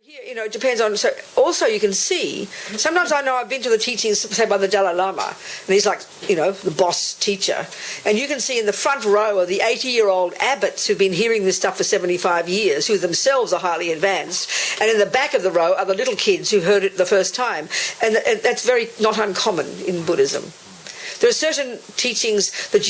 Here, it depends on. So also you can see. Sometimes I know I've been to the teachings, say by the Dalai Lama, and he's like, the boss teacher, and you can see in the front row are the 80-year-old abbots who've been hearing this stuff for 75 years, who themselves are highly advanced, and in the back of the row are the little kids who heard it the first time, and that's very not uncommon in Buddhism. There are certain teachings that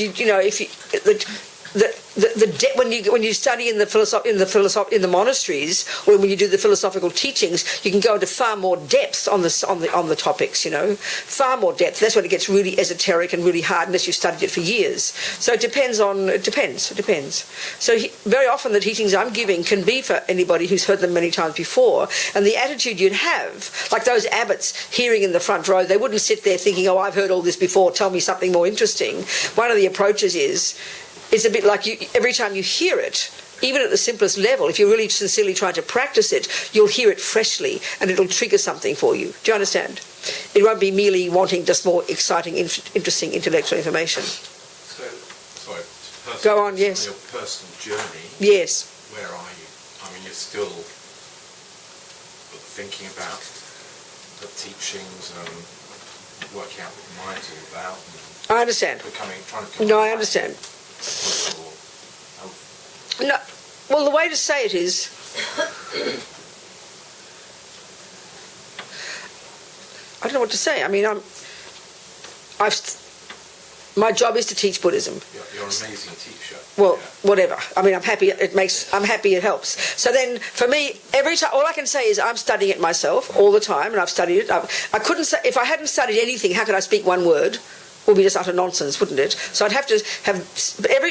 when you study in the monasteries, or when you do the philosophical teachings, you can go into far more depth on the topics. Far more depth. That's when it gets really esoteric and really hard, unless you've studied it for years. So it depends. So very often the teachings I'm giving can be for anybody who's heard them many times before, and the attitude you'd have, like those abbots hearing in the front row, they wouldn't sit there thinking, "Oh, I've heard all this before. Tell me something more interesting." One of the approaches is. It's a bit like every time you hear it, even at the simplest level, if you're really sincerely trying to practice it, you'll hear it freshly and it'll trigger something for you. Do you understand? It won't be merely wanting just more exciting, interesting intellectual information. So, sorry, go on, yes. Your personal journey, yes. Where are you? I mean, you're still thinking about the teachings and working out what the mind's all about. I understand. I understand. No, well, the way to say it is, I don't know what to say. I mean, my job is to teach Buddhism. You're an amazing teacher. Well, whatever. I mean, I'm happy it helps. So then, for me, every time, all I can say is I'm studying it myself all the time, and I've studied it. I couldn't say, if I hadn't studied anything, how could I speak one word? Would be just utter nonsense, wouldn't it? So I'd have to have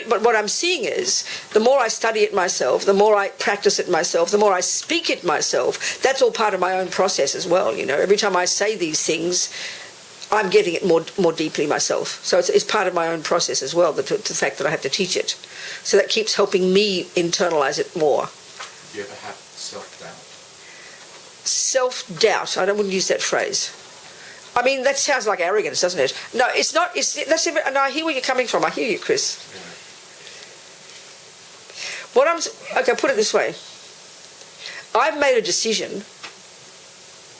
but what I'm seeing is, the more I study it myself, the more I practice it myself, the more I speak it myself, that's all part of my own process as well, Every time I say these things, I'm getting it more deeply myself. So it's part of my own process as well, the fact that I have to teach it. So that keeps helping me internalize it more. Do you ever have self-doubt? Self-doubt, I wouldn't use that phrase. I mean, that sounds like arrogance, doesn't it? No, it's not. No, I hear where you're coming from. I hear you, Chris. Yeah. Okay, put it this way. I've made a decision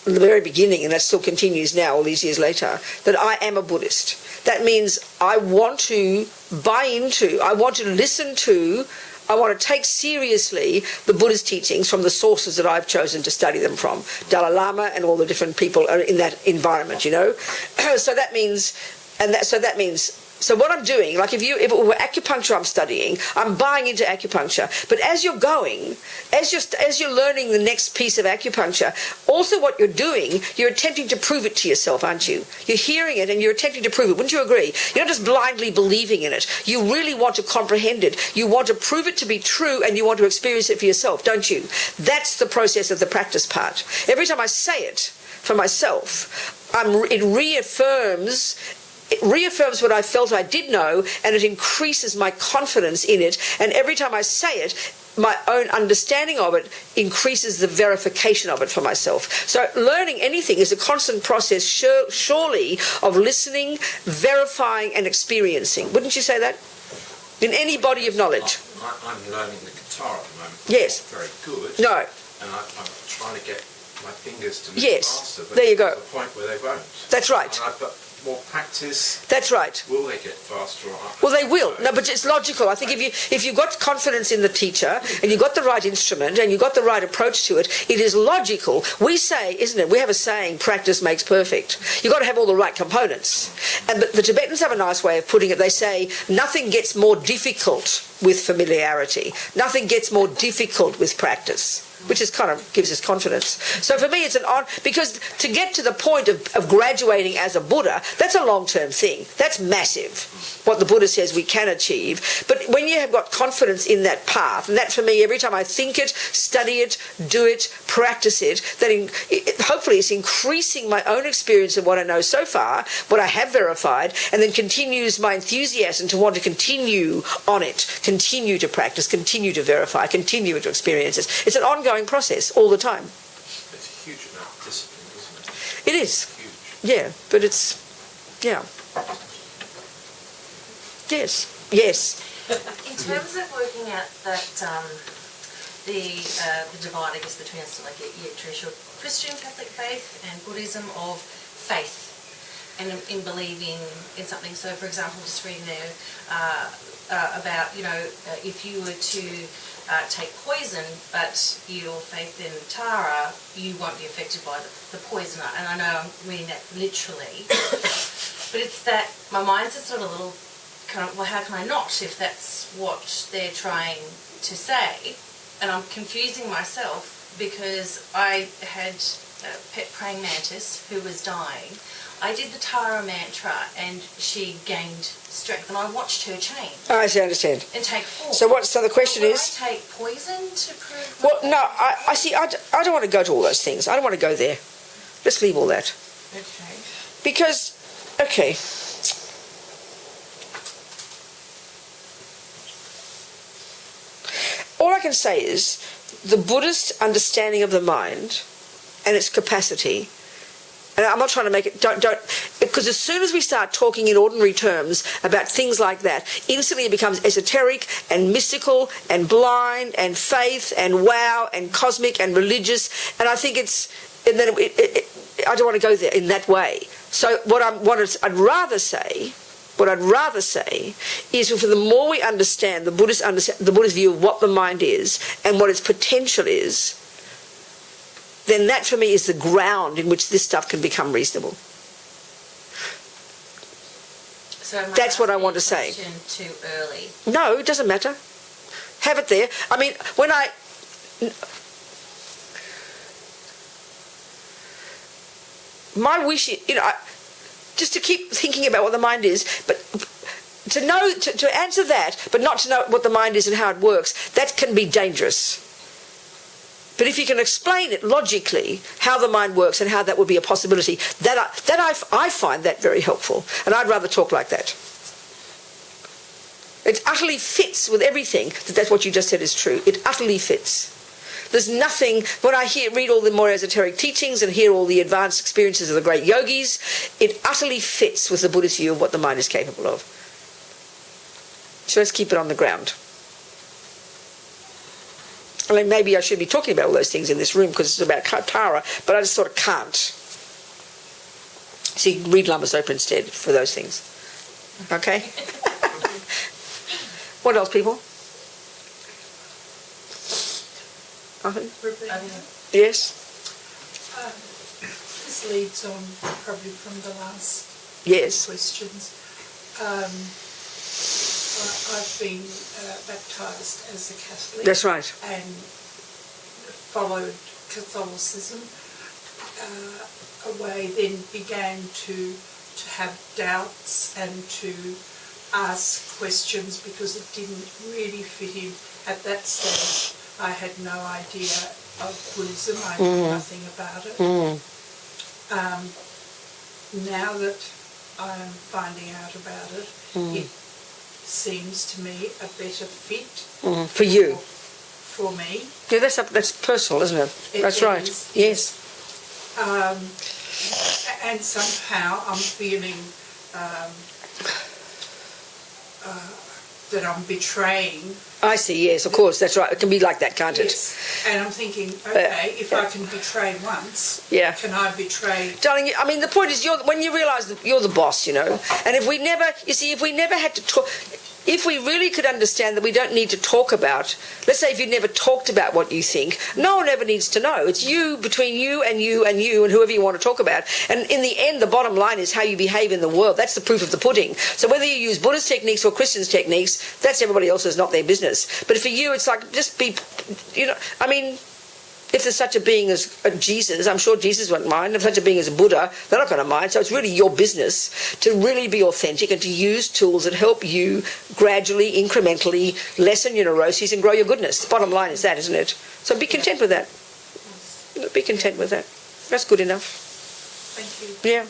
in the very beginning, and that still continues now, all these years later, that I am a Buddhist. That means I want to buy into, I want to listen to, I want to take seriously the Buddhist teachings from the sources that I've chosen to study them from. Dalai Lama and all the different people are in that environment, So that means, so what I'm doing, like if it were acupuncture I'm studying, I'm buying into acupuncture. But as you're going, as you're learning the next piece of acupuncture, also what you're doing, you're attempting to prove it to yourself, aren't you? You're hearing it and you're attempting to prove it. Wouldn't you agree? You're not just blindly believing in it. You really want to comprehend it. You want to prove it to be true, and you want to experience it for yourself, don't you? That's the process of the practice part. Every time I say it for myself, it reaffirms what I felt I did know, and it increases my confidence in it. And every time I say it, my own understanding of it increases the verification of it for myself. So learning anything is a constant process, surely, of listening, verifying, and experiencing. Wouldn't you say that? In any body of knowledge. I'm learning the guitar at the moment. Yes. It's not very good. No. And I'm trying to get my fingers to move faster. But there you go. There's a point where they won't. That's right. And I've got more practice. That's right. Will they get faster? Well, they will. No, but it's logical. I think if you've got confidence in the teacher, and you've got the right instrument, and you've got the right approach to it, it is logical. We say, isn't it? We have a saying, practice makes perfect. You've got to have all the right components. And the Tibetans have a nice way of putting it. They say, nothing gets more difficult with familiarity. Nothing gets more difficult with practice, which is kind of gives us confidence. So for me, it's because to get to the point of graduating as a Buddha, that's a long-term thing. That's massive, what the Buddha says we can achieve. But when you have got confidence in that path, and that for me, every time I think it, study it, do it, practice it, hopefully it's increasing my own experience of what I know so far, what I have verified, and then continues my enthusiasm to want to continue on it, continue to practice, continue to verify, continue to experience it. It's an ongoing process all the time. It's a huge amount of discipline, isn't it? It is. Huge. Yeah, but it's, yeah. Yes. In terms of working out that the divide, I guess, between us, like your traditional Christian Catholic faith and Buddhism of faith and in believing in something. So, for example, just reading there about, if you were to take poison, but your faith in Tara, you won't be affected by the poisoner. And I know I'm reading that literally, but it's that my mind's just sort of a little kind of, well, how can I not if that's what they're trying to say? And I'm confusing myself because I had a pet praying mantis who was dying. I did the Tara mantra and she gained strength, and I watched her change. Oh, I see, I understand. And take form. So the question Will is... I take poison to prove... Well, no, I see, I don't want to go to all those things. I don't want to go there. Let's leave all that. Okay. Because, okay... All I can say is the Buddhist understanding of the mind and its capacity, and I'm not trying to make it, don't, because as soon as we start talking in ordinary terms about things like that, instantly it becomes esoteric and mystical and blind and faith and wow and cosmic and religious, and I think and then I don't want to go there in that way. So I'd rather say is, for the more we understand the Buddhist view of what the mind is and what its potential is, then that for me is the ground in which this stuff can become reasonable. So that's what I want to say. Too early. No, it doesn't matter. Have it there. I mean, my wish is, just to keep thinking about what the mind is, but to answer that, but not to know what the mind is and how it works, that can be dangerous. But if you can explain it logically, how the mind works and how that would be a possibility, I find that very helpful. And I'd rather talk like that. It utterly fits with everything that's what you just said is true. It utterly fits. There's nothing, when I read all the more esoteric teachings and hear all the advanced experiences of the great yogis, it utterly fits with the Buddhist view of what the mind is capable of. So let's keep it on the ground. I mean, maybe I should be talking about all those things in this room because it's about Tara, but I just sort of can't. So you can read Lama Zopa instead for those things. Okay? What else, people? Yes? This leads on probably from the last Yes. questions. I've been baptised as a Catholic. That's right. And followed Catholicism away, then began to have doubts and to ask questions because it didn't really fit in. At that stage, I had no idea of Buddhism. I knew nothing about it. Now that I'm finding out about it, it seems to me a better fit for you. For me. Yeah, that's personal, isn't it? That's right. Is, yes. And somehow I'm feeling that I'm betraying. I see, yes, of course, that's right. It can be like that, can't it? Yes. And I'm thinking, okay, if I can betray once, can I betray... Darling, I mean, the point is, when you realise that you're the boss, and if we never had to talk... If we really could understand that we don't need to talk about, let's say if you never talked about what you think, no one ever needs to know. It's you, between you and you and you and whoever you want to talk about. And in the end, the bottom line is how you behave in the world. That's the proof of the pudding. So whether you use Buddhist techniques or Christian's techniques, that's everybody else's, not their business. But for you, it's like, just be, I mean... If there's such a being as Jesus, I'm sure Jesus won't mind. If such a being as a Buddha, they're not going to mind. So it's really your business to really be authentic and to use tools that help you gradually, incrementally lessen your neuroses and grow your goodness. The bottom line is that, isn't it? So be content with that. Be content with that. That's good enough. Thank you. Yeah.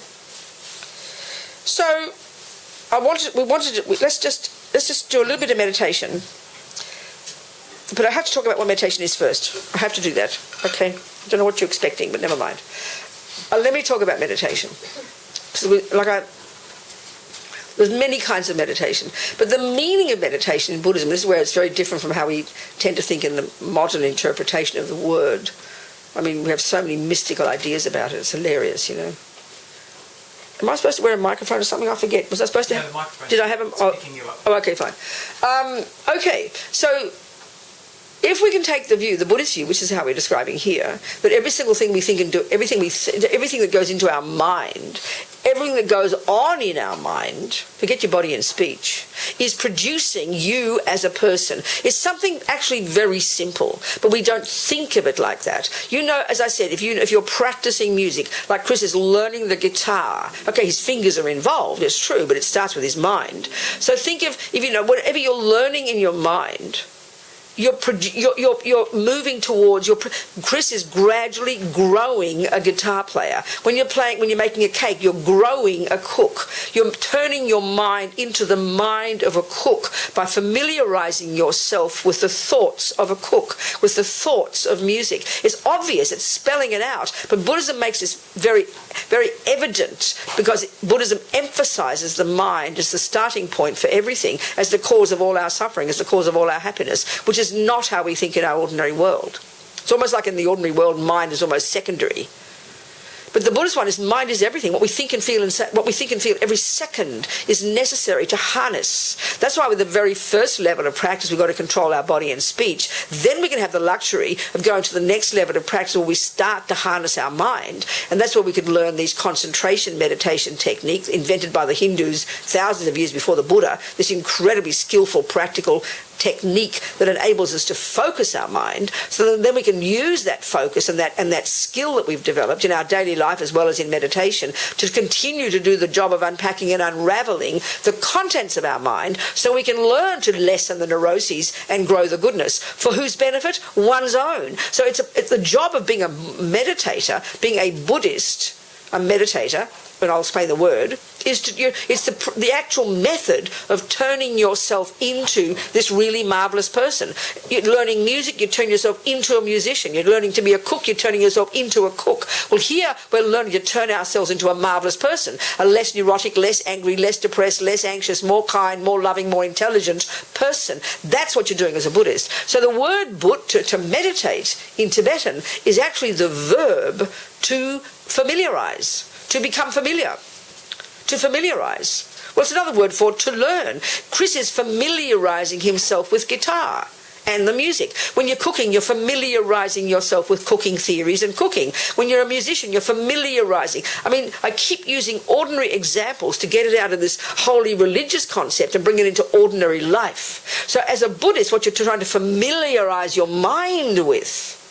So let's just do a little bit of meditation. But I have to talk about what meditation is first. I have to do that, okay? I don't know what you're expecting, but never mind. Let me talk about meditation. There's many kinds of meditation. But the meaning of meditation in Buddhism, this is where it's very different from how we tend to think in the modern interpretation of the word. I mean, we have so many mystical ideas about it. It's hilarious, you know. Am I supposed to wear a microphone or something? I forget. Was I supposed to No, have... the microphone. Did I have a... Picking you up. Oh, okay, fine. Okay, so if we can take the view, the Buddhist view, which is how we're describing here, that every single thing we think and do, everything that goes into our mind, everything that goes on in our mind, forget your body and speech, is producing you as a person. It's something actually very simple, but we don't think of it like that. You know, as I said, if you're practicing music, like Chris is learning the guitar, okay, his fingers are involved, it's true, but it starts with his mind. So think of, if you know, whatever you're learning in your mind, you're moving towards Chris is gradually growing a guitar player. When you're making a cake, you're growing a cook. You're turning your mind into the mind of a cook by familiarizing yourself with the thoughts of a cook, with the thoughts of music. It's obvious, it's spelling it out, but Buddhism makes this very, very evident because Buddhism emphasizes the mind as the starting point for everything, as the cause of all our suffering, as the cause of all our happiness, which is not how we think in our ordinary world. It's almost like in the ordinary world, mind is almost secondary. But the Buddhist one is mind is everything. What we think and feel every second is necessary to harness. That's why with the very first level of practice, we've got to control our body and speech. Then we can have the luxury of going to the next level of practice where we start to harness our mind. And that's where we could learn these concentration meditation techniques invented by the Hindus thousands of years before the Buddha, this incredibly skillful, practical technique that enables us to focus our mind, so that then we can use that focus and that skill that we've developed in our daily life as well as in meditation to continue to do the job of unpacking and unraveling the contents of our mind, so we can learn to lessen the neuroses and grow the goodness. For whose benefit? One's own. So it's the job of being a meditator, being a Buddhist, a meditator, and I'll explain the word, it's the actual method of turning yourself into this really marvellous person. You're learning music, you turn yourself into a musician. You're learning to be a cook, you're turning yourself into a cook. Well, here we're learning to turn ourselves into a marvellous person, a less neurotic, less angry, less depressed, less anxious, more kind, more loving, more intelligent person. That's what you're doing as a Buddhist. So the word to meditate in Tibetan is actually the verb to familiarize. To become familiar. To familiarize. Well, it's another word for to learn. Chris is familiarizing himself with guitar and the music. When you're cooking, you're familiarizing yourself with cooking theories and cooking. When you're a musician, you're familiarizing. I mean, I keep using ordinary examples to get it out of this wholly religious concept and bring it into ordinary life. So as a Buddhist, what you're trying to familiarize your mind with,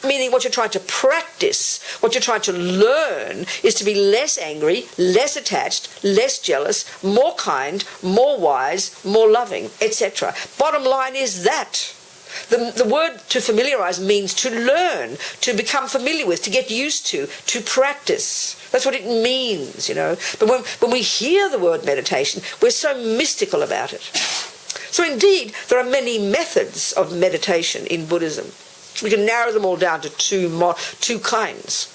meaning what you're trying to practice, what you're trying to learn, is to be less angry, less attached, less jealous, more kind, more wise, more loving, etc. Bottom line is that. The word to familiarize means to learn, to become familiar with, to get used to practice. That's what it means, you know. But when we hear the word meditation, we're so mystical about it. So indeed, there are many methods of meditation in Buddhism. We can narrow them all down to two kinds.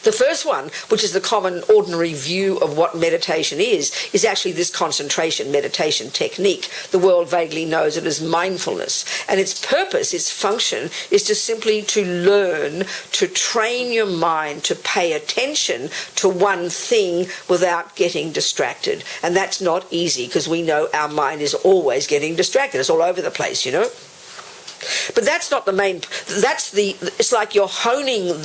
The first one, which is the common ordinary view of what meditation is actually this concentration meditation technique. The world vaguely knows it as mindfulness. And its purpose, its function, is to simply to learn, to train your mind to pay attention to one thing without getting distracted. And that's not easy, because we know our mind is always getting distracted. It's all over the place, you know. But that's not the main, it's like you're honing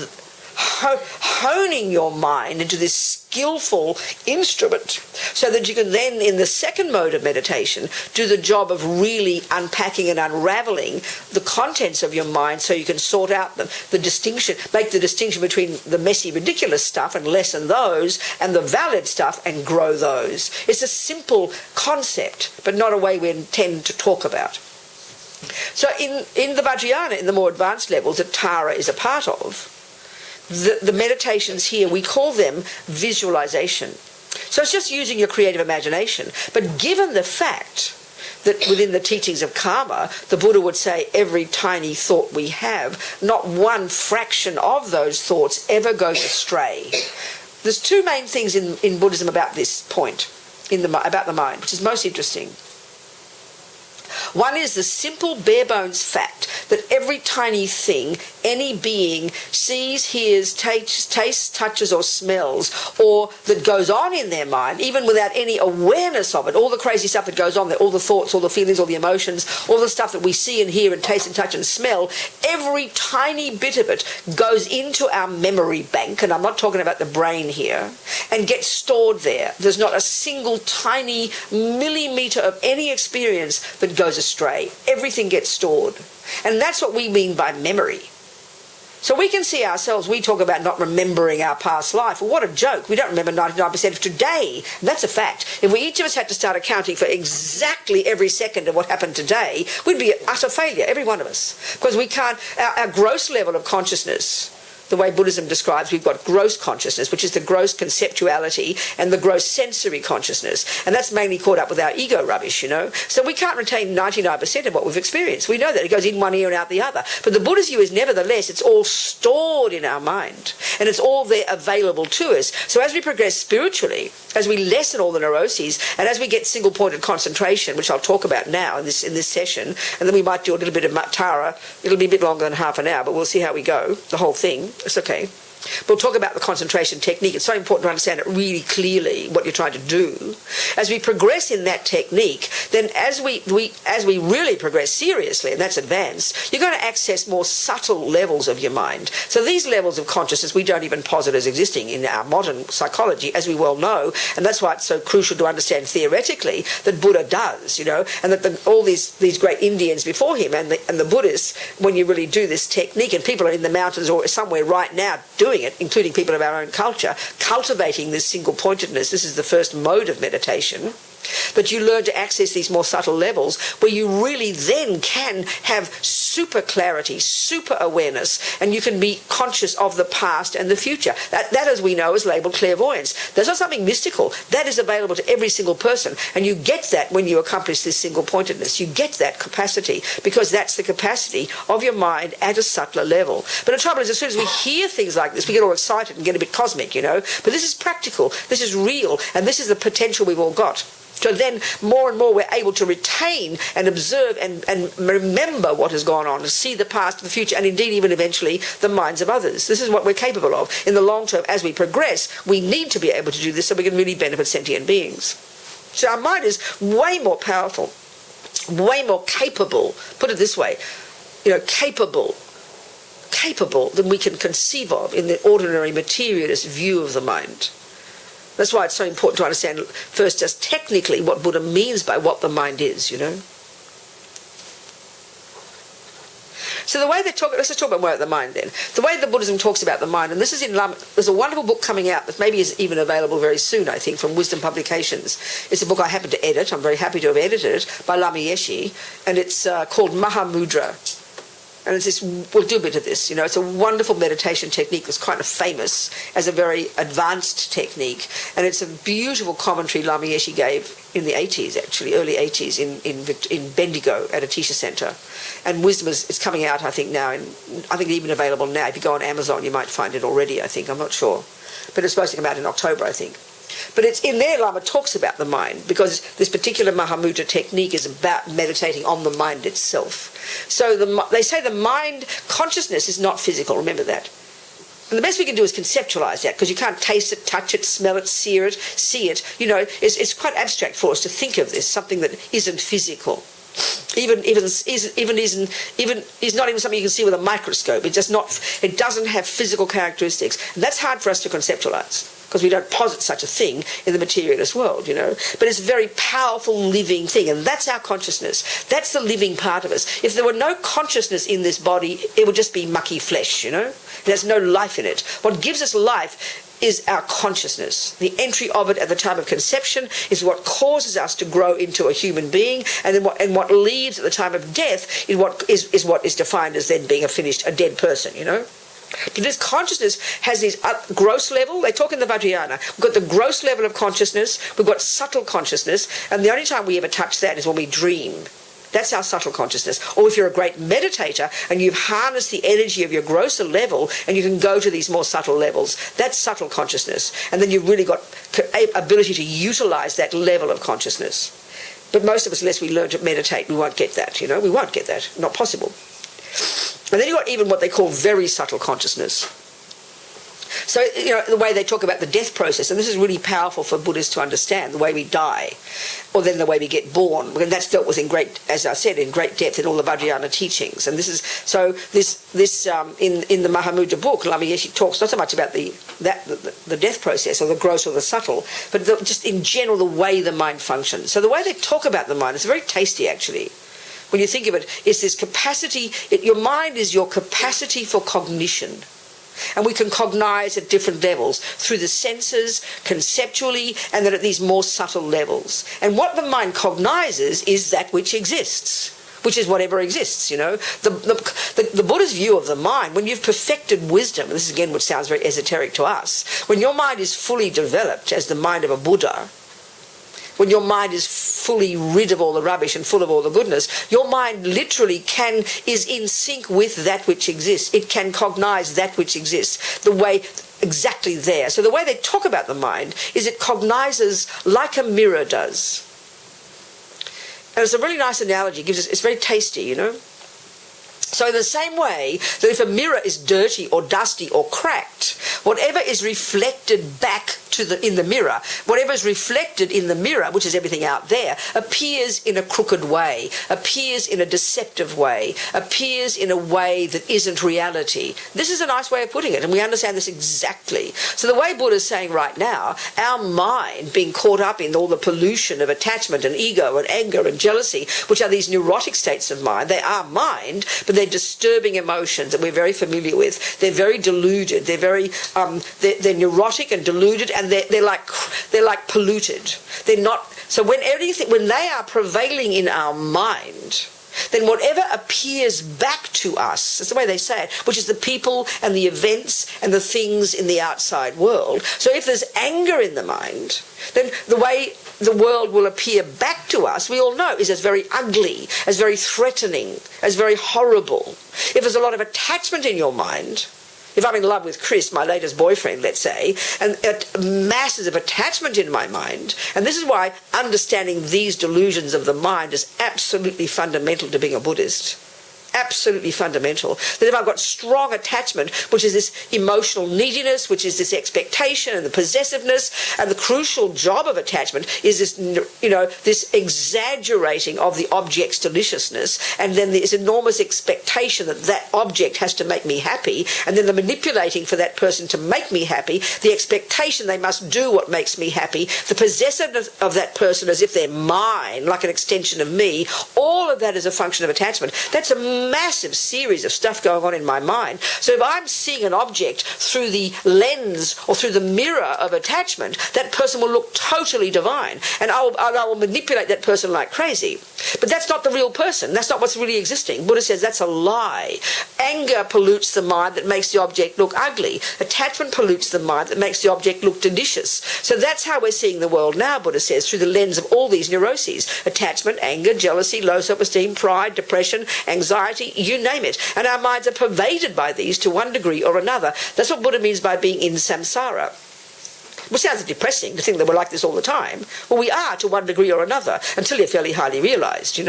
your mind into this skillful instrument, so that you can then, in the second mode of meditation, do the job of really unpacking and unraveling the contents of your mind, so you can sort out the distinction, make the distinction between the messy, ridiculous stuff and lessen those, and the valid stuff and grow those. It's a simple concept, but not a way we intend to talk about. So in the Vajrayana, in the more advanced levels that Tara is a part of, the meditations here, we call them visualization. So it's just using your creative imagination. But given the fact that within the teachings of karma, the Buddha would say every tiny thought we have, not one fraction of those thoughts ever goes astray. There's two main things in Buddhism about this point, about the mind, which is most interesting. One is the simple bare bones fact that every tiny thing any being sees, hears, tastes, touches or smells, or that goes on in their mind, even without any awareness of it, all the crazy stuff that goes on there, all the thoughts, all the feelings, all the emotions, all the stuff that we see and hear and taste and touch and smell, every tiny bit of it goes into our memory bank, and I'm not talking about the brain here, and gets stored there. There's not a single tiny millimetre of any experience that goes astray. Everything gets stored. And that's what we mean by memory. So we can see ourselves, we talk about not remembering our past life. Well, what a joke. We don't remember 99% of today. And that's a fact. If we each of us had to start accounting for exactly every second of what happened today, we'd be an utter failure, every one of us. Because we can't, our gross level of consciousness, the way Buddhism describes, we've got gross consciousness, which is the gross conceptuality, and the gross sensory consciousness. And that's mainly caught up with our ego rubbish, you know. So we can't retain 99% of what we've experienced. We know that. It goes in one ear and out the other. But the Buddhist view is nevertheless, it's all stored in our mind. And it's all there available to us. So as we progress spiritually, as we lessen all the neuroses, and as we get single-pointed concentration, which I'll talk about now in this session, and then we might do a little bit of Tara. It'll be a bit longer than half an hour, but we'll see how we go, the whole thing. It's okay. We'll talk about the concentration technique. It's so important to understand it really clearly, what you're trying to do. As we progress in that technique, then as we really progress seriously, and that's advanced, you're going to access more subtle levels of your mind. So these levels of consciousness we don't even posit as existing in our modern psychology, as we well know, and that's why it's so crucial to understand theoretically that Buddha does, you know, and that all these great Indians before him and the Buddhists, when you really do this technique, and people are in the mountains or somewhere right now doing it, including people of our own culture, cultivating this single-pointedness. This is the first mode of meditation. But you learn to access these more subtle levels where you really then can have super clarity, super awareness, and you can be conscious of the past and the future. That, as we know, is labelled clairvoyance. That's not something mystical. That is available to every single person, and you get that when you accomplish this single-pointedness. You get that capacity because that's the capacity of your mind at a subtler level. But the trouble is, as soon as we hear things like this, we get all excited and get a bit cosmic, you know. But this is practical, this is real, and this is the potential we've all got. So then more and more we're able to retain and observe and remember what has gone on, to see the past, the future, and indeed even eventually the minds of others. This is what we're capable of. In the long term, as we progress, we need to be able to do this so we can really benefit sentient beings. So our mind is way more powerful, way more capable, put it this way, you know, capable than we can conceive of in the ordinary materialist view of the mind. That's why it's so important to understand first just technically what Buddha means by what the mind is, you know. So the way they talk, let's just talk about more about the mind then. The way the Buddhism talks about the mind, and this is in Lama, there's a wonderful book coming out that maybe is even available very soon, I think, from Wisdom Publications. It's a book I happen to edit. I'm very happy to have edited it, by Lama Yeshe, and it's called Mahamudra. And it's this, we'll do a bit of this, you know, it's a wonderful meditation technique that's kind of famous as a very advanced technique. And it's a beautiful commentary Lama Yeshe gave in the 80s, actually, early 80s in Bendigo at a teacher centre. And Wisdom is coming out, I think, now, I think even available now. If you go on Amazon, you might find it already, I think, I'm not sure. But it's supposed to come out in October, I think. But it's in there Lama talks about the mind, because this particular Mahamudra technique is about meditating on the mind itself. So they say the mind consciousness is not physical, remember that. And the best we can do is conceptualize that, because you can't taste it, touch it, smell it, see it. You know, it's quite abstract for us to think of this, something that isn't physical. Even is not even something you can see with a microscope. It doesn't have physical characteristics. And that's hard for us to conceptualize, because we don't posit such a thing in the materialist world, you know. But it's a very powerful living thing, and that's our consciousness. That's the living part of us. If there were no consciousness in this body, it would just be mucky flesh, you know. There's no life in it. What gives us life is our consciousness. The entry of it at the time of conception is what causes us to grow into a human being, and then what leaves at the time of death is what is defined as then being a dead person, you know. But this consciousness has this gross level. They talk in the Vajrayana. We've got the gross level of consciousness. We've got subtle consciousness. And the only time we ever touch that is when we dream. That's our subtle consciousness. Or if you're a great meditator and you've harnessed the energy of your grosser level and you can go to these more subtle levels, that's subtle consciousness. And then you've really got ability to utilize that level of consciousness. But most of us, unless we learn to meditate, we won't get that, we won't get that. Not possible. And then you've got even what they call very subtle consciousness. So, the way they talk about the death process, and this is really powerful for Buddhists to understand, the way we die, or then the way we get born, and that's dealt with in great, as I said, in great depth in all the Vajrayana teachings. And this is, so this in the Mahamudra book, Lama Yeshe talks not so much about the death process, or the gross or the subtle, but just in general the way the mind functions. So the way they talk about the mind is very tasty, actually. When you think of it, it's this capacity, your mind is your capacity for cognition. And we can cognize at different levels, through the senses, conceptually, and then at these more subtle levels. And what the mind cognizes is that which exists, which is whatever exists, The Buddha's view of the mind, when you've perfected wisdom, and this is again what sounds very esoteric to us, when your mind is fully developed as the mind of a Buddha, when your mind is fully rid of all the rubbish and full of all the goodness, your mind literally is in sync with that which exists. It can cognize that which exists, the way exactly there. So the way they talk about the mind is it cognizes like a mirror does. And it's a really nice analogy. It's very tasty, So in the same way that if a mirror is dirty or dusty or cracked, whatever is reflected back in the mirror, whatever is reflected in the mirror, which is everything out there, appears in a crooked way, appears in a deceptive way, appears in a way that isn't reality. This is a nice way of putting it, and we understand this exactly. So the way Buddha is saying right now, our mind being caught up in all the pollution of attachment and ego and anger and jealousy, which are these neurotic states of mind, they are mind, but they're disturbing emotions that we're very familiar with. They're very deluded. They're very they're neurotic and deluded, and they're like polluted. They're not. So when they are prevailing in our mind, then whatever appears back to us, that's the way they say it, which is the people and the events and the things in the outside world. So if there's anger in the mind, then the way the world will appear back to us, we all know, is as very ugly, as very threatening, as very horrible. If there's a lot of attachment in your mind, if I'm in love with Chris, my latest boyfriend, let's say, and masses of attachment in my mind, and this is why understanding these delusions of the mind is absolutely fundamental to being a Buddhist. Absolutely fundamental. That if I've got strong attachment, which is this emotional neediness, which is this expectation and the possessiveness, and the crucial job of attachment is this, this exaggerating of the object's deliciousness, and then this enormous expectation that that object has to make me happy, and then the manipulating for that person to make me happy, the expectation they must do what makes me happy, the possessiveness of that person as if they're mine, like an extension of me, all of that is a function of attachment. That's a massive series of stuff going on in my mind. So if I'm seeing an object through the lens or through the mirror of attachment, that person will look totally divine, and I will manipulate that person like crazy. But that's not the real person. That's not what's really existing. Buddha says that's a lie. Anger pollutes the mind that makes the object look ugly. Attachment pollutes the mind that makes the object look delicious. So that's how we're seeing the world now, Buddha says, through the lens of all these neuroses: attachment, anger, jealousy, low self-esteem, pride, depression, anxiety, you name it. And our minds are pervaded by these to one degree or another. That's what Buddha means by being in samsara. Which sounds depressing to think that we're like this all the time. Well, we are to one degree or another, until you're fairly highly realised,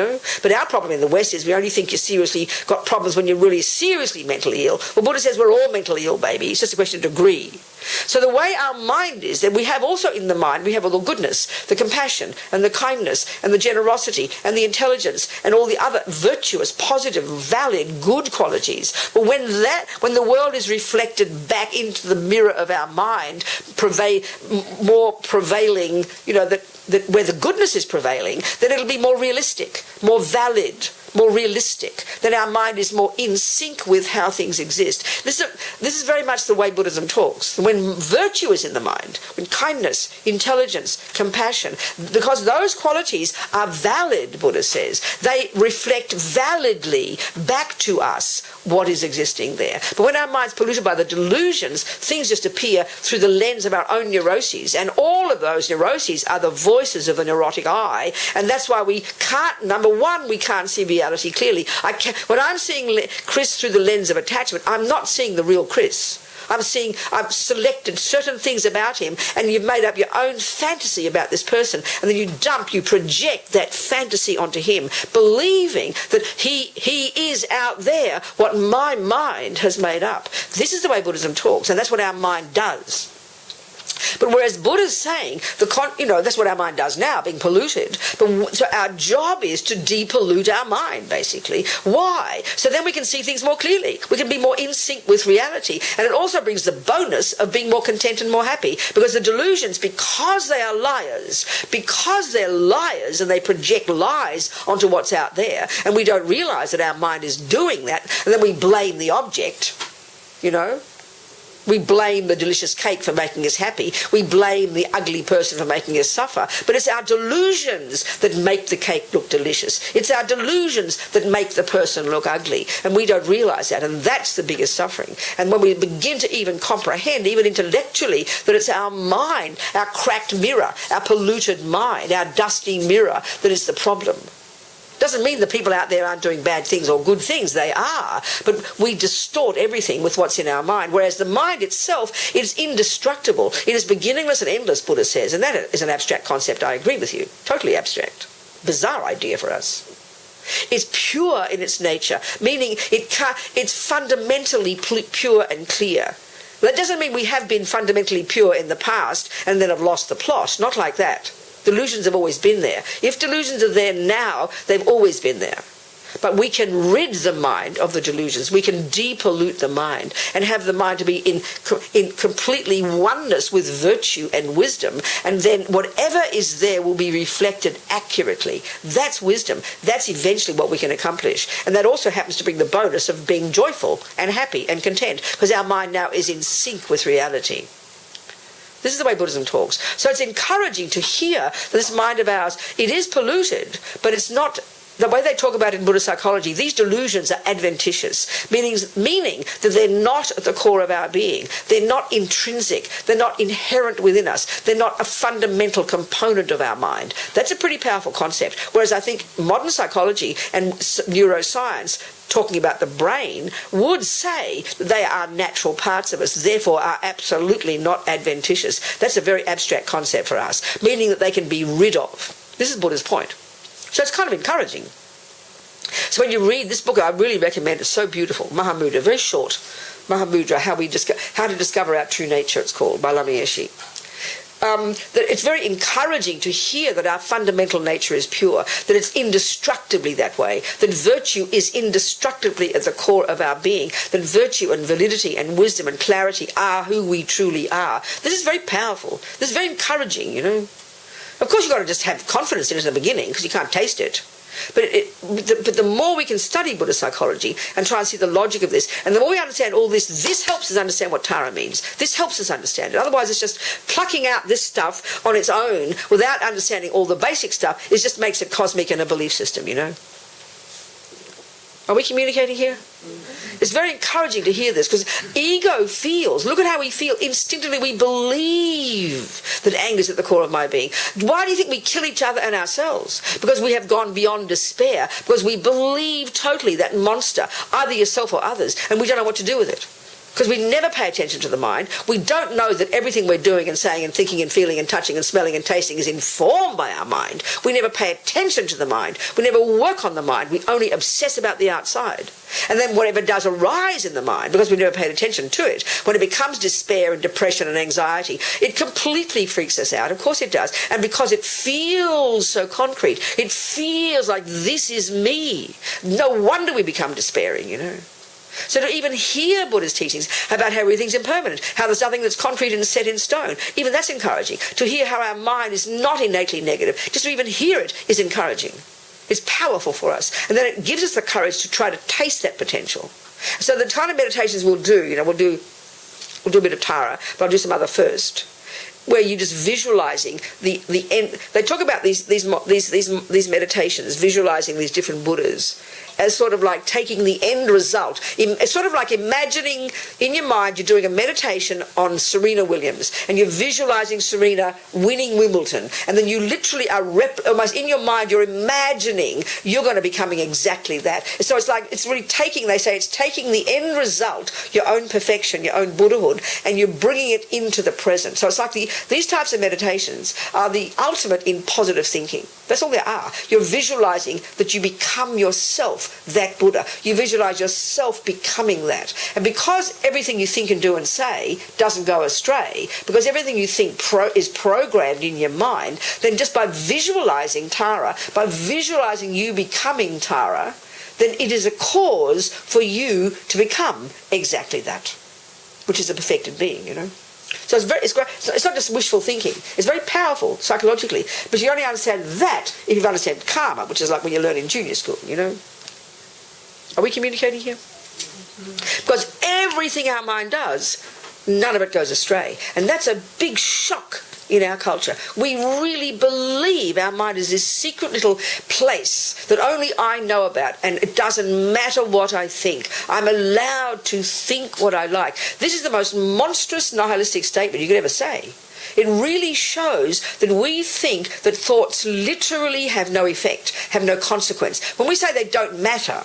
But our problem in the West is we only think you seriously got problems when you're really seriously mentally ill. Well, Buddha says we're all mentally ill, baby. It's just a question of degree. So the way our mind is, that we have also in the mind, we have all the goodness, the compassion, and the kindness, and the generosity, and the intelligence, and all the other virtuous, positive, valid, good qualities. But when the world is reflected back into the mirror of our mind, more prevailing, that where the goodness is prevailing, then it'll be more realistic, more valid, more realistic, that our mind is more in sync with how things exist. This is very much the way Buddhism talks. When virtue is in the mind, when kindness, intelligence, compassion, because those qualities are valid, Buddha says, they reflect validly back to us what is existing there. But when our mind's polluted by the delusions, things just appear through the lens of our own neuroses, and all of those neuroses are the voices of the neurotic I, and that's why we can't, number one, we can't see reality clearly. When I'm seeing Chris through the lens of attachment, I'm not seeing the real Chris. I've selected certain things about him, and you've made up your own fantasy about this person, and then you project that fantasy onto him, believing that he is out there what my mind has made up. This is the way Buddhism talks, and that's what our mind does. But whereas Buddha's saying, that's what our mind does now, being polluted. But so our job is to depollute our mind, basically. Why? So then we can see things more clearly. We can be more in sync with reality. And it also brings the bonus of being more content and more happy. Because the delusions, because they're liars and they project lies onto what's out there, and we don't realize that our mind is doing that, and then we blame the object, We blame the delicious cake for making us happy. We blame the ugly person for making us suffer. But it's our delusions that make the cake look delicious. It's our delusions that make the person look ugly. And we don't realize that. And that's the biggest suffering. And when we begin to even comprehend, even intellectually, that it's our mind, our cracked mirror, our polluted mind, our dusty mirror that is the problem. Doesn't mean the people out there aren't doing bad things or good things. They are. But we distort everything with what's in our mind. Whereas the mind itself is indestructible. It is beginningless and endless, Buddha says. And that is an abstract concept. I agree with you. Totally abstract. Bizarre idea for us. It's pure in its nature, meaning it's fundamentally pure and clear. That doesn't mean we have been fundamentally pure in the past and then have lost the plot. Not like that. Delusions have always been there. If delusions are there now, they've always been there. But we can rid the mind of the delusions. We can depollute the mind and have the mind to be in completely oneness with virtue and wisdom. And then whatever is there will be reflected accurately. That's wisdom. That's eventually what we can accomplish. And that also happens to bring the bonus of being joyful and happy and content, because our mind now is in sync with reality. This is the way Buddhism talks. So it's encouraging to hear that this mind of ours, it is polluted, but it's not, the way they talk about it in Buddhist psychology, these delusions are adventitious, meaning that they're not at the core of our being. They're not intrinsic. They're not inherent within us. They're not a fundamental component of our mind. That's a pretty powerful concept. Whereas I think modern psychology and neuroscience, talking about the brain, would say that they are natural parts of us, therefore are absolutely not adventitious. That's a very abstract concept for us, meaning that they can be rid of. This is Buddha's point. So it's kind of encouraging. So when you read this book, I really recommend it. It's so beautiful. Mahamudra, very short. Mahamudra, How to Discover Our True Nature, it's called, by Lama Yeshe. That it's very encouraging to hear that our fundamental nature is pure, that it's indestructibly that way, that virtue is indestructively at the core of our being, that virtue and validity and wisdom and clarity are who we truly are. This is very powerful. This is very encouraging, Of course, you've got to just have confidence in it in the beginning, because you can't taste it. But the more we can study Buddhist psychology and try and see the logic of this, and the more we understand all this, this helps us understand what Tara means. This helps us understand it. Otherwise, it's just plucking out this stuff on its own without understanding all the basic stuff. It just makes it cosmic and a belief system, Are we communicating here? It's very encouraging to hear this, because ego feels, look at how we feel. Instinctively we believe that anger is at the core of my being. Why do you think we kill each other and ourselves? Because we have gone beyond despair, because we believe totally that monster, either yourself or others, and we don't know what to do with it. Because we never pay attention to the mind. We don't know that everything we're doing and saying and thinking and feeling and touching and smelling and tasting is informed by our mind. We never pay attention to the mind. We never work on the mind. We only obsess about the outside. And then whatever does arise in the mind, because we never paid attention to it, when it becomes despair and depression and anxiety, it completely freaks us out. Of course it does. And because it feels so concrete, it feels like this is me. No wonder we become despairing, So to even hear Buddha's teachings about how everything's impermanent, how there's nothing that's concrete and set in stone, even that's encouraging. To hear how our mind is not innately negative, just to even hear it is encouraging. It's powerful for us. And then it gives us the courage to try to taste that potential. So the kind of meditations we'll do, we'll do a bit of Tara, but I'll do some other first, where you're just visualizing the end. They talk about these meditations, visualizing these different Buddhas as sort of like taking the end result. It's sort of like imagining in your mind you're doing a meditation on Serena Williams and you're visualizing Serena winning Wimbledon, and then you literally are almost in your mind you're imagining you're going to be becoming exactly that. So it's like it's really taking, they say it's taking the end result, your own perfection, your own Buddhahood, and you're bringing it into the present. So it's like these types of meditations are the ultimate in positive thinking. That's all they are. You're visualizing that you become yourself that Buddha. You visualize yourself becoming that. And because everything you think and do and say doesn't go astray, because everything you think is programmed in your mind, then just by visualizing Tara, by visualizing you becoming Tara, then it is a cause for you to become exactly that, which is a perfected being, So it's great. It's not just wishful thinking. It's very powerful psychologically. But you only understand that if you understand karma, which is like when you learn in junior school, Are we communicating here? Because everything our mind does, none of it goes astray. And that's a big shock in our culture. We really believe our mind is this secret little place that only I know about, and it doesn't matter what I think. I'm allowed to think what I like. This is the most monstrous nihilistic statement you could ever say. It really shows that we think that thoughts literally have no effect, have no consequence. When we say they don't matter,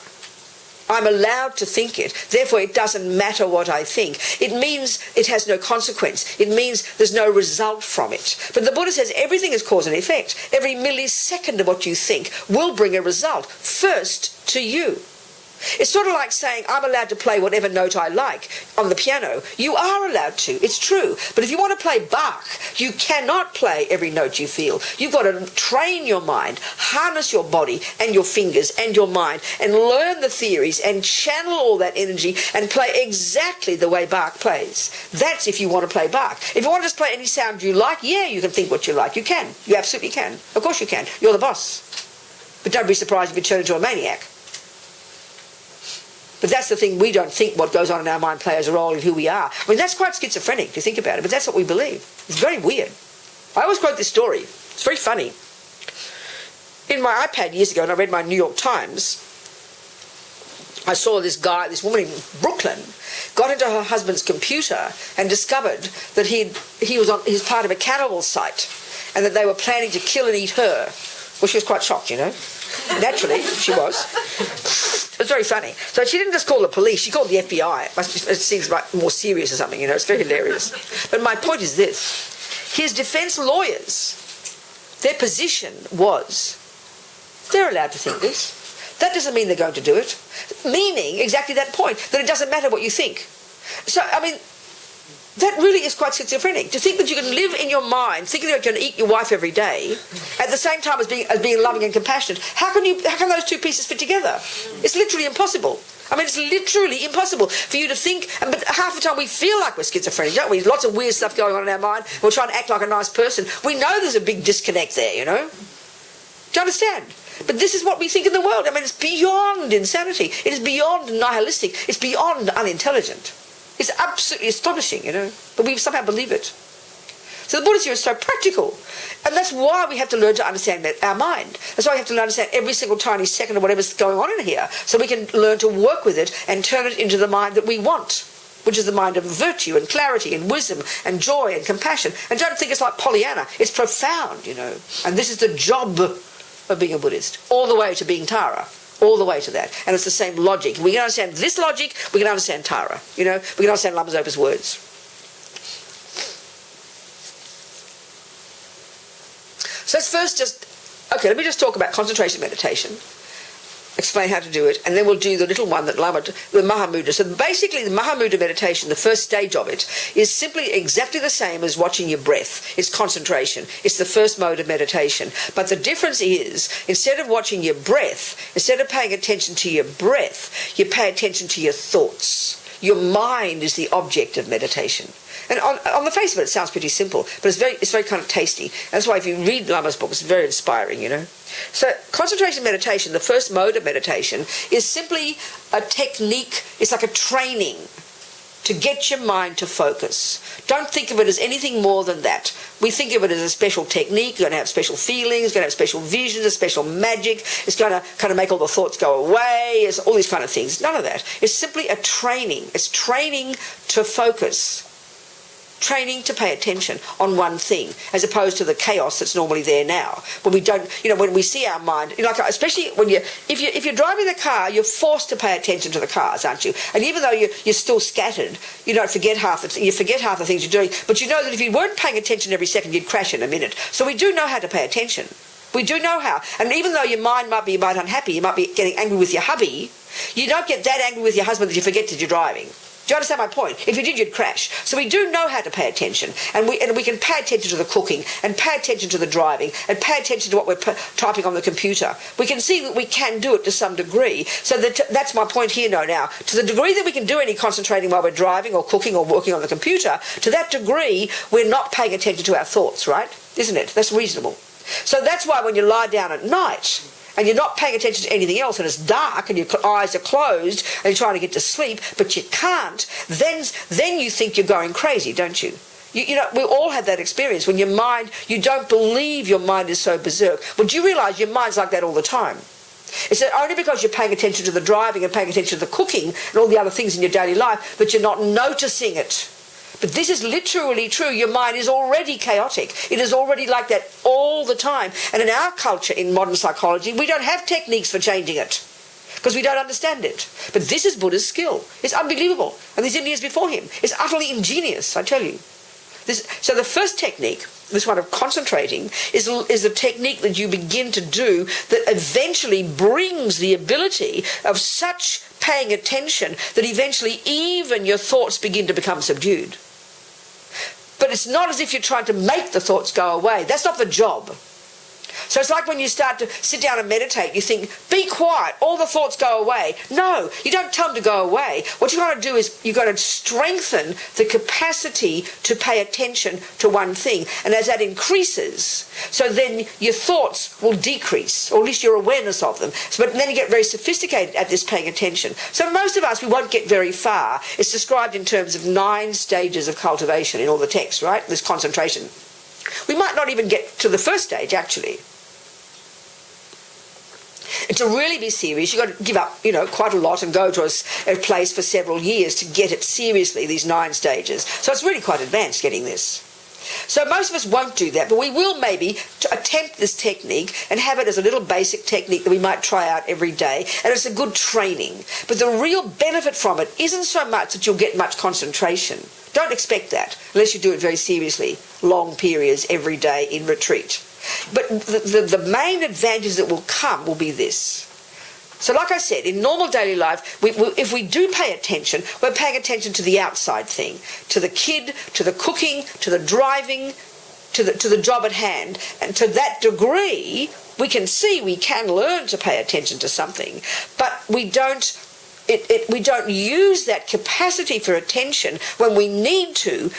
I'm allowed to think it, therefore it doesn't matter what I think. It means it has no consequence. It means there's no result from it. But the Buddha says everything is cause and effect. Every millisecond of what you think will bring a result, first to you. It's sort of like saying I'm allowed to play whatever note I like on the piano. You are allowed to, it's true. But if you want to play Bach, you cannot play every note you feel. You've got to train your mind, harness your body and your fingers and your mind, and learn the theories and channel all that energy and play exactly the way Bach plays. That's if you want to play Bach. If you want to just play any sound you like, yeah, you can think what you like. You can. You absolutely can. Of course you can. You're the boss. But don't be surprised if you turn into a maniac. But that's the thing, we don't think what goes on in our mind plays a role in who we are. I mean, that's quite schizophrenic to think about it, but that's what we believe. It's very weird. I always quote this story. It's very funny. In my iPad years ago, and I read my New York Times, I saw this woman in Brooklyn, got into her husband's computer and discovered that he was part of a cannibal site and that they were planning to kill and eat her. Well, she was quite shocked, Naturally, she was. It was very funny. So she didn't just call the police, she called the FBI. It seems like more serious or something, It's very hilarious. But my point is this. His defense lawyers, their position was, they're allowed to think this. That doesn't mean they're going to do it. Meaning exactly that point, that it doesn't matter what you think. So, I mean, that really is quite schizophrenic. To think that you can live in your mind thinking that you're going to eat your wife every day, at the same time as being loving and compassionate. How can those two pieces fit together? It's literally impossible. I mean, it's literally impossible for you to think. But half the time we feel like we're schizophrenic, don't we? Lots of weird stuff going on in our mind. We're trying to act like a nice person. We know there's a big disconnect there. Do you understand? But this is what we think in the world. I mean, it's beyond insanity. It is beyond nihilistic. It's beyond unintelligent. It's absolutely astonishing, but we somehow believe it. So the Buddhist here is so practical. And that's why we have to learn to understand our mind. That's why we have to understand every single tiny second of whatever's going on in here, so we can learn to work with it and turn it into the mind that we want, which is the mind of virtue and clarity and wisdom and joy and compassion. And don't think it's like Pollyanna. It's profound, And this is the job of being a Buddhist, all the way to being Tara. All the way to that. And it's the same logic. We can understand this logic, we can understand Tara. We can understand Lama Zopa's words. So let's first let me just talk about concentration meditation, explain how to do it, and then we'll do the little one that the Mahamudra. So basically the Mahamudra meditation, the first stage of it, is simply exactly the same as watching your breath. It's concentration. It's the first mode of meditation. But the difference is, instead of watching your breath, instead of paying attention to your breath, you pay attention to your thoughts. your mind is the object of meditation. And on the face of it, it sounds pretty simple, but it's very kind of tasty. That's why if you read Lama's book, it's very inspiring, you know. So concentration meditation, the first mode of meditation, is simply a technique. It's like a training to get your mind to focus. Don't think of it as anything more than that. We think of it as a special technique. You're going to have special feelings, you're going to have special visions, a special magic. It's going to kind of make all the thoughts go away. It's all these kind of things. None of that. It's simply a training. It's training to focus. Training to pay attention on one thing, as opposed to the chaos that's normally there now. When we don't, when we see our mind, like especially when if you're driving the car, you're forced to pay attention to the cars, aren't you? And even though you're still scattered, you forget half the things you're doing. But you know that if you weren't paying attention every second, you'd crash in a minute. So we do know how to pay attention. We do know how. And even though your mind might be unhappy, you might be getting angry with your hubby, you don't get that angry with your husband that you forget that you're driving. Do you understand my point? If you did, you'd crash. So we do know how to pay attention, and we can pay attention to the cooking, and pay attention to the driving, and pay attention to what we're typing on the computer. We can see that we can do it to some degree. So that's my point here now. To the degree that we can do any concentrating while we're driving or cooking or working on the computer, to that degree, we're not paying attention to our thoughts, right? Isn't it? That's reasonable. So that's why when you lie down at night, and you're not paying attention to anything else, and it's dark, and your eyes are closed, and you're trying to get to sleep, but you can't, then you think you're going crazy, don't you? You know, we all have that experience when your mind, you don't believe your mind is so berserk. Well, do you realise your mind's like that all the time? It's that only because you're paying attention to the driving and paying attention to the cooking and all the other things in your daily life that you're not noticing it. But this is literally true. Your mind is already chaotic. It is already like that all the time. And in our culture, in modern psychology, we don't have techniques for changing it because we don't understand it. But this is Buddha's skill. It's unbelievable. And these Indians before him, it's utterly ingenious, I tell you. So the first technique, this one of concentrating, is a technique that you begin to do that eventually brings the ability of such paying attention that eventually even your thoughts begin to become subdued. But it's not as if you're trying to make the thoughts go away. That's not the job. So it's like when you start to sit down and meditate, you think, be quiet, all the thoughts go away. No, you don't tell them to go away. What you've got to do is you've got to strengthen the capacity to pay attention to one thing. And as that increases, so then your thoughts will decrease, or at least your awareness of them. But then you get very sophisticated at this paying attention. So most of us, we won't get very far. It's described in terms of 9 stages of cultivation in all the texts, right? This concentration. We might not even get to the first stage, actually. And to really be serious, you've got to give up, quite a lot and go to a place for several years to get it seriously, these 9 stages. So it's really quite advanced getting this. So most of us won't do that, but we will maybe attempt this technique and have it as a little basic technique that we might try out every day, and it's a good training. But the real benefit from it isn't so much that you'll get much concentration. Don't expect that unless you do it very seriously, long periods every day in retreat. But the main advantage that will come will be this. So like I said, in normal daily life, if we do pay attention, we're paying attention to the outside thing, to the kid, to the cooking, to the driving, to the job at hand. And to that degree, we can learn to pay attention to something, but we don't use that capacity for attention when we need to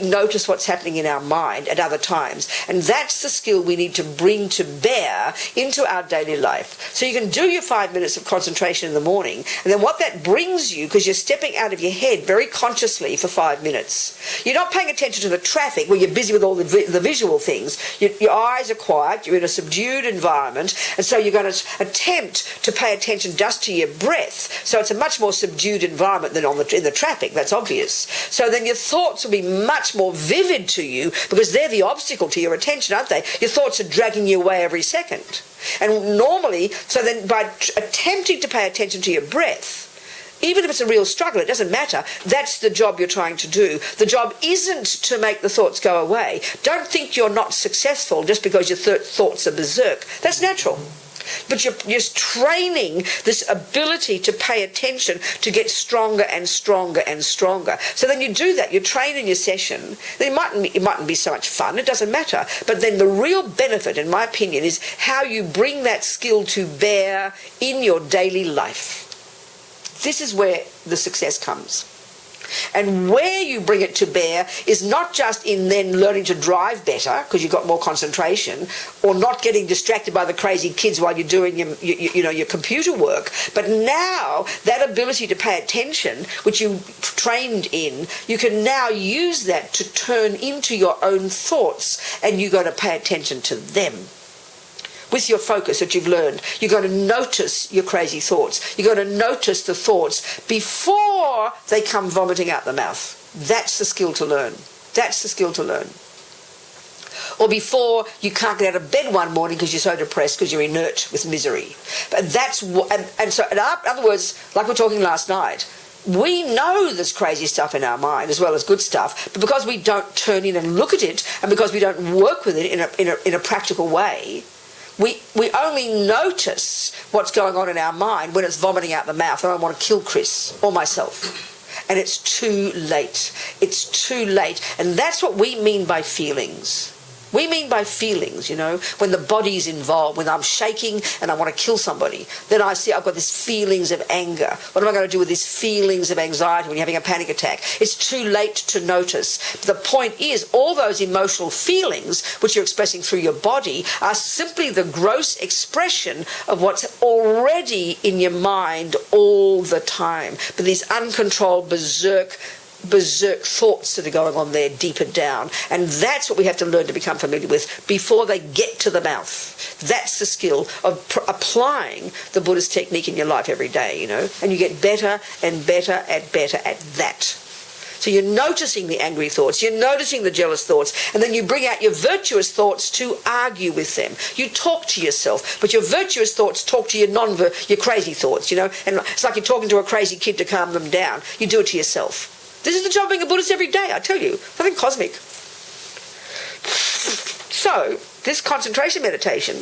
notice what's happening in our mind at other times. And that's the skill we need to bring to bear into our daily life. So you can do your 5 minutes of concentration in the morning, and then what that brings you, because you're stepping out of your head very consciously for 5 minutes. You're not paying attention to the traffic where you're busy with all the visual things. Your eyes are quiet, you're in a subdued environment, and so you're going to attempt to pay attention just to your breath. So it's a much more subdued environment than in the traffic, that's obvious. So then your thoughts will be much more vivid to you because they're the obstacle to your attention, aren't they? Your thoughts are dragging you away every second. And normally, so then by attempting to pay attention to your breath, even if it's a real struggle, it doesn't matter. That's the job you're trying to do. The job isn't to make the thoughts go away. Don't think you're not successful just because your thoughts are berserk. That's natural. But you're training this ability to pay attention to get stronger and stronger and stronger. So then you do that, you train in your session. Then it mightn't be so much fun, it doesn't matter. But then the real benefit, in my opinion, is how you bring that skill to bear in your daily life. This is where the success comes. And where you bring it to bear is not just in then learning to drive better because you've got more concentration, or not getting distracted by the crazy kids while you're doing your computer work, but now that ability to pay attention, which you trained in, you can now use that to turn into your own thoughts, and you've got to pay attention to them. With your focus that you've learned, you're going to notice your crazy thoughts. You're going to notice the thoughts before they come vomiting out the mouth. That's the skill to learn. That's the skill to learn. Or before you can't get out of bed one morning because you're so depressed because you're inert with misery. But that's what, and so in other words, like we were talking last night, we know there's crazy stuff in our mind as well as good stuff, but because we don't turn in and look at it, and because we don't work with it in a practical way, we only notice what's going on in our mind when it's vomiting out the mouth, and I want to kill Chris or myself. And it's too late. It's too late. And that's what we mean by feelings. We mean by feelings, when the body's involved, when I'm shaking and I want to kill somebody, then I see I've got these feelings of anger. What am I going to do with these feelings of anxiety when you're having a panic attack? It's too late to notice. The point is, all those emotional feelings which you're expressing through your body are simply the gross expression of what's already in your mind all the time. But these uncontrolled berserk thoughts that are going on there deeper down, and that's what we have to learn to become familiar with before they get to the mouth. That's the skill of applying the Buddhist technique in your life every day, and you get better and better at that. So you're noticing the angry thoughts, you're noticing the jealous thoughts, and then you bring out your virtuous thoughts to argue with them. You talk to yourself, but your virtuous thoughts talk to your crazy thoughts, and it's like you're talking to a crazy kid to calm them down. You do it to yourself. This is the job of being a Buddhist every day, I tell you. Nothing cosmic. So, this concentration meditation,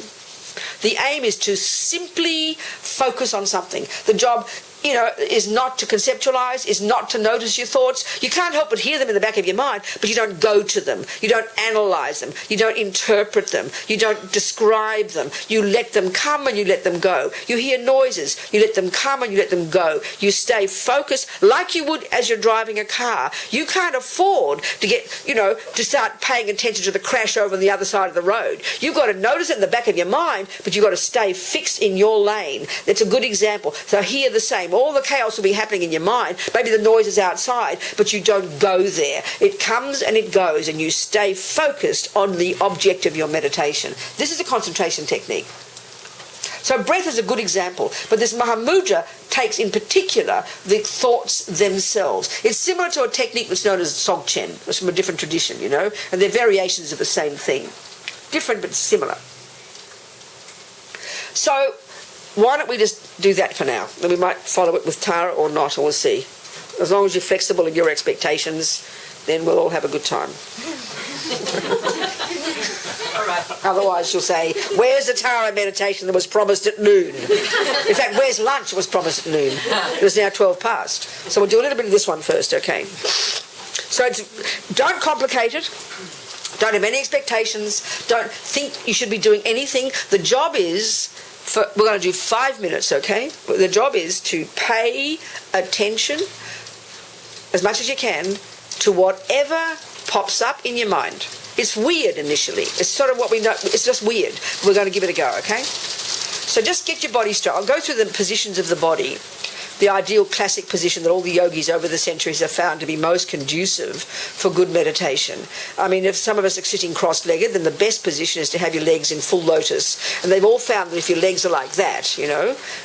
the aim is to simply focus on something. The job, is not to conceptualize, is not to notice your thoughts. You can't help but hear them in the back of your mind, but you don't go to them. You don't analyze them. You don't interpret them. You don't describe them. You let them come and you let them go. You hear noises. You let them come and you let them go. You stay focused like you would as you're driving a car. You can't afford to get, to start paying attention to the crash over on the other side of the road. You've got to notice it in the back of your mind, but you've got to stay fixed in your lane. That's a good example. So here the same. All the chaos will be happening in your mind. Maybe the noise is outside, but you don't go there. It comes and it goes, and you stay focused on the object of your meditation. This is a concentration technique. So breath is a good example, but this Mahamudra takes in particular the thoughts themselves. It's similar to a technique that's known as Dzogchen. It's from a different tradition, and they're variations of the same thing. Different but similar. So why don't we just do that for now? Then we might follow it with Tara or not, or we'll see. As long as you're flexible in your expectations, then we'll all have a good time. All right. Otherwise you'll say, where's the Tara meditation that was promised at noon? In fact, where's lunch that was promised at noon? It was now 12 past. So we'll do a little bit of this one first, okay? So don't complicate it. Don't have any expectations. Don't think you should be doing anything. The job is, we're going to do 5 minutes, okay? The job is to pay attention as much as you can to whatever pops up in your mind. It's weird initially. It's sort of what we know. It's just weird. We're going to give it a go, okay? So just get your body straight. I'll go through the positions of the body. The ideal classic position that all the yogis over the centuries have found to be most conducive for good meditation. I mean, if some of us are sitting cross-legged, then the best position is to have your legs in full lotus. And they've all found that if your legs are like that,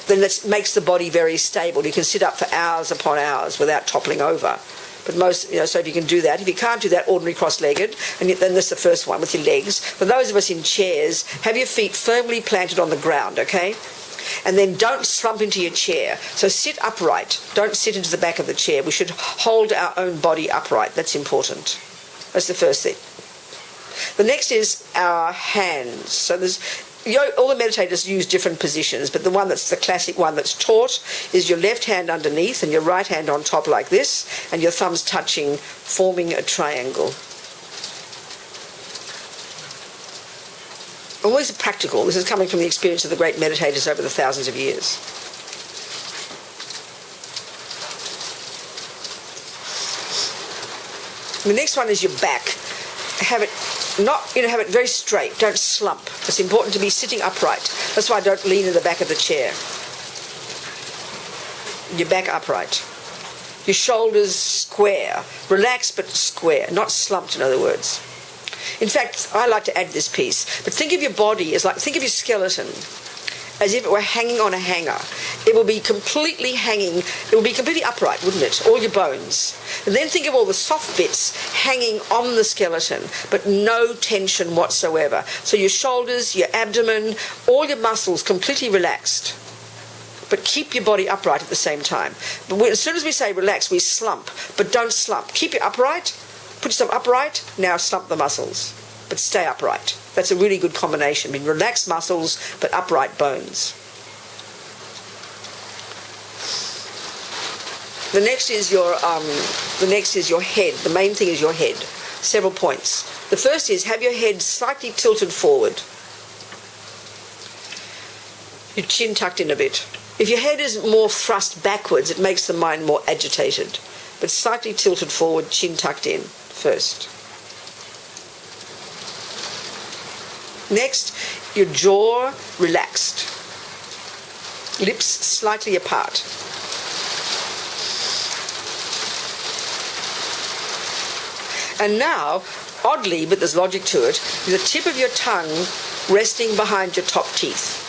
then that makes the body very stable. You can sit up for hours upon hours without toppling over. But most, so if you can do that. If you can't do that, ordinary cross-legged, and then that's the first one with your legs. For those of us in chairs, have your feet firmly planted on the ground, okay? And then don't slump into your chair. So sit upright. Don't sit into the back of the chair. We should hold our own body upright. That's important. That's the first thing. The next is our hands. So all the meditators use different positions, but the one that's the classic one that's taught is your left hand underneath and your right hand on top like this, and your thumbs touching, forming a triangle. All these are practical. This is coming from the experience of the great meditators over the thousands of years. The next one is your back. Have it have it very straight. Don't slump. It's important to be sitting upright. That's why I don't lean in the back of the chair. Your back upright. Your shoulders square. Relaxed but square, not slumped, in other words. In fact, I like to add this piece, but think of your body as think of your skeleton as if it were hanging on a hanger. It will be completely hanging, it will be completely upright, wouldn't it? All your bones. And then think of all the soft bits hanging on the skeleton, but no tension whatsoever. So your shoulders, your abdomen, all your muscles completely relaxed. But keep your body upright at the same time. But as soon as we say relax, we slump. But don't slump. Keep it upright. Put yourself upright. Now slump the muscles. But stay upright. That's a really good combination. I mean, relaxed muscles, but upright bones. The next is your head. The main thing is your head. Several points. The first is have your head slightly tilted forward. Your chin tucked in a bit. If your head is more thrust backwards, it makes the mind more agitated. But slightly tilted forward, chin tucked in first. Next, your jaw relaxed. Lips slightly apart. And now, oddly, but there's logic to it, the tip of your tongue resting behind your top teeth,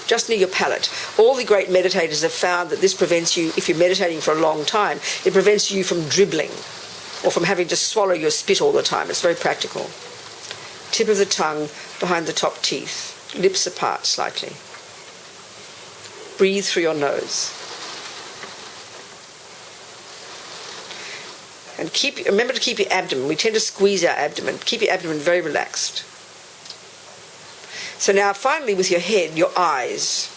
just near your palate. All the great meditators have found that this prevents you, if you're meditating for a long time, it prevents you from dribbling or from having to swallow your spit all the time. It's very practical. Tip of the tongue behind the top teeth, lips apart slightly. Breathe through your nose. And remember to keep your abdomen. We tend to squeeze our abdomen. Keep your abdomen very relaxed. So now finally with your head, your eyes.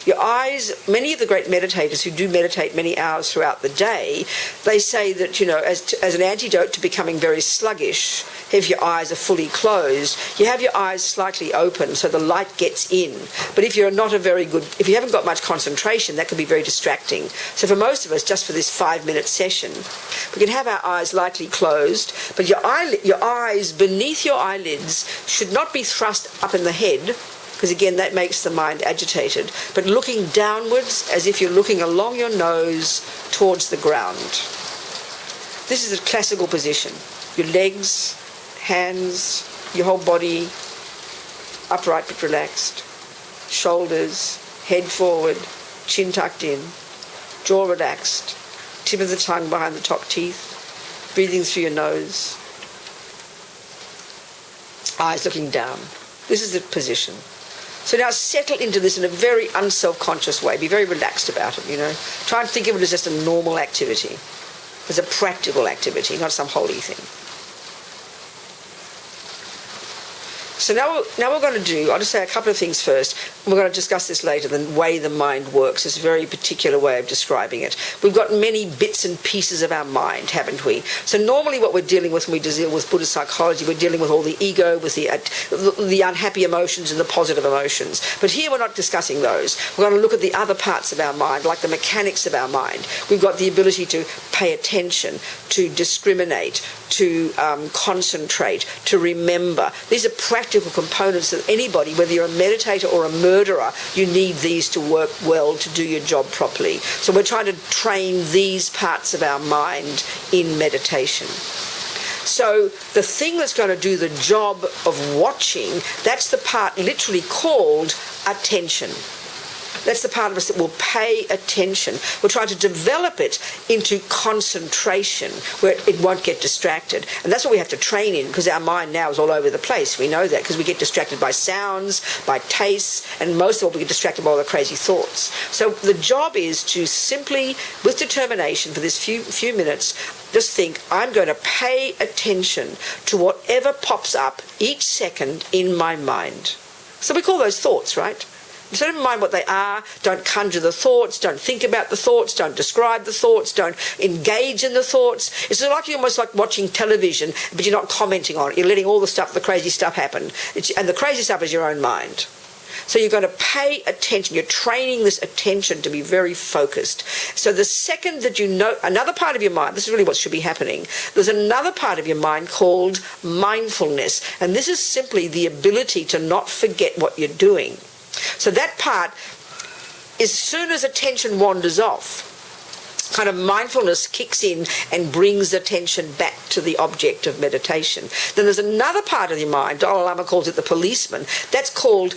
Your eyes, many of the great meditators who do meditate many hours throughout the day, they say that, as an antidote to becoming very sluggish, if your eyes are fully closed, you have your eyes slightly open so the light gets in. But if you haven't got much concentration, that can be very distracting. So for most of us, just for this 5-minute session, we can have our eyes lightly closed, but your eyes beneath your eyelids should not be thrust up in the head, because again that makes the mind agitated, but looking downwards as if you're looking along your nose towards the ground. This is a classical position. Your legs, hands, your whole body upright but relaxed, shoulders, head forward, chin tucked in, jaw relaxed, tip of the tongue behind the top teeth, breathing through your nose, eyes looking down. This is the position. So now settle into this in a very unself-conscious way. Be very relaxed about it, Try and think of it as just a normal activity, as a practical activity, not some holy thing. So now we're going to I'll just say a couple of things first. We're going to discuss this later, the way the mind works. It's a very particular way of describing it. We've got many bits and pieces of our mind, haven't we? So normally what we're dealing with when we deal with Buddhist psychology, we're dealing with all the ego, with the unhappy emotions and the positive emotions. But here we're not discussing those. We're going to look at the other parts of our mind, like the mechanics of our mind. We've got the ability to pay attention, to discriminate, to concentrate, to remember. These are practical components that anybody, whether you're a meditator or a murderer, you need these to work well to do your job properly. So we're trying to train these parts of our mind in meditation. So the thing that's going to do the job of watching, that's the part literally called attention. That's the part of us that will pay attention. We're trying to develop it into concentration where it won't get distracted. And that's what we have to train in, because our mind now is all over the place. We know that because we get distracted by sounds, by tastes, and most of all we get distracted by all the crazy thoughts. So the job is to simply, with determination for this few minutes, just think, I'm going to pay attention to whatever pops up each second in my mind. So we call those thoughts, right? So never mind what they are, don't conjure the thoughts, don't think about the thoughts, don't describe the thoughts, don't engage in the thoughts. It's almost like watching television, but you're not commenting on it. You're letting all the crazy stuff happen. And the crazy stuff is your own mind. So you're going to pay attention. You're training this attention to be very focused. So the second that you know, another part of your mind, this is really what should be happening, there's another part of your mind called mindfulness. And this is simply the ability to not forget what you're doing. So that part, as soon as attention wanders off, kind of mindfulness kicks in and brings attention back to the object of meditation. Then there's another part of your mind, Dalai Lama calls it the policeman, that's called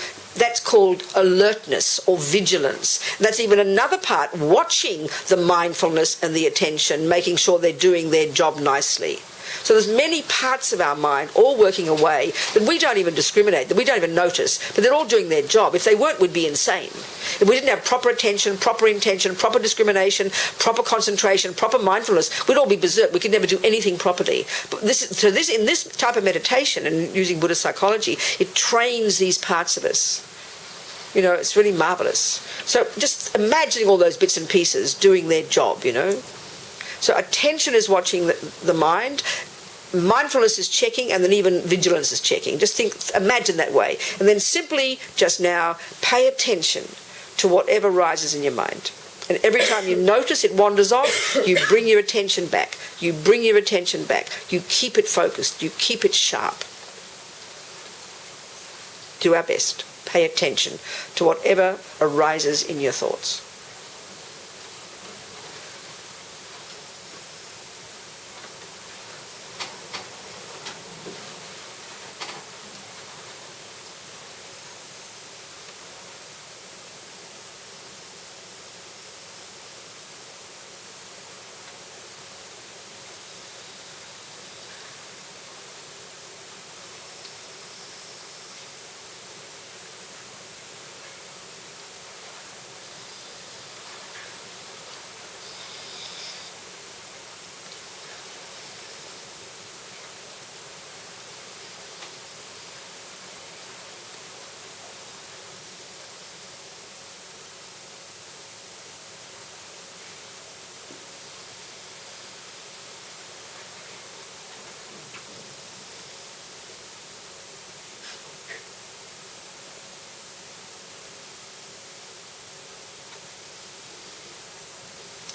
alertness or vigilance. That's even another part, watching the mindfulness and the attention, making sure they're doing their job nicely. So there's many parts of our mind all working away that we don't even discriminate, that we don't even notice, but they're all doing their job. If they weren't, we'd be insane. If we didn't have proper attention, proper intention, proper discrimination, proper concentration, proper mindfulness, we'd all be berserk. We could never do anything properly. But in this type of meditation and using Buddhist psychology, it trains these parts of us. You know, it's really marvelous. So just imagining all those bits and pieces doing their job, you know. So attention is watching the mind, mindfulness is checking, and then even vigilance is checking. Just imagine that way. And then simply, just now, pay attention to whatever rises in your mind. And every time you notice it wanders off, you bring your attention back. You bring your attention back. You keep it focused. You keep it sharp. Do our best. Pay attention to whatever arises in your thoughts.